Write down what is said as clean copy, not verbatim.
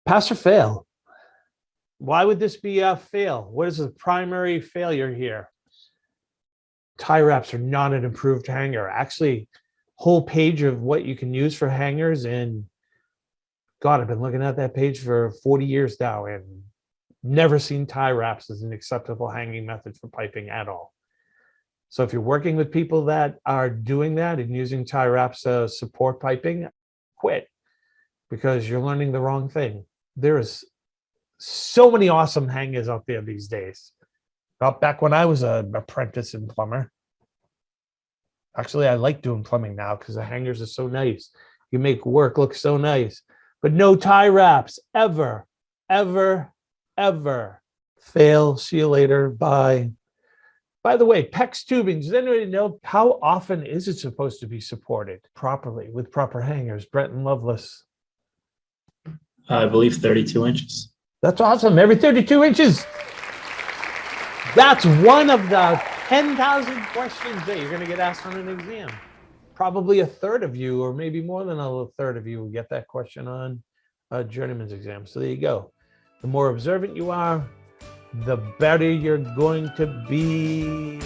Pass or fail? Why would this be a fail? What is the primary failure here? Tie wraps are not an improved hanger. Actually, whole page of what you can use for hangers, and God, I've been looking at that page for 40 years now and never seen tie wraps as an acceptable hanging method for piping at all. So if you're working with people that are doing that and using tie wraps to support piping, quit, because you're learning the wrong thing. There is so many awesome hangers out there these days. About back when I was an apprentice in plumber. Actually, I like doing plumbing now because the hangers are so nice. You make work look so nice. But no tie wraps, ever, ever, ever. Fail. See you later. Bye. By the way, PEX tubing, does anybody know how often is it supposed to be supported properly with proper hangers? Brent and Lovelace. I believe 32 inches. That's awesome. Every 32 inches. That's one of the 10,000 questions that you're going to get asked on an exam. Probably a third of you, or maybe more than a third of you, will get that question on a journeyman's exam. So there you go. The more observant you are, the better you're going to be.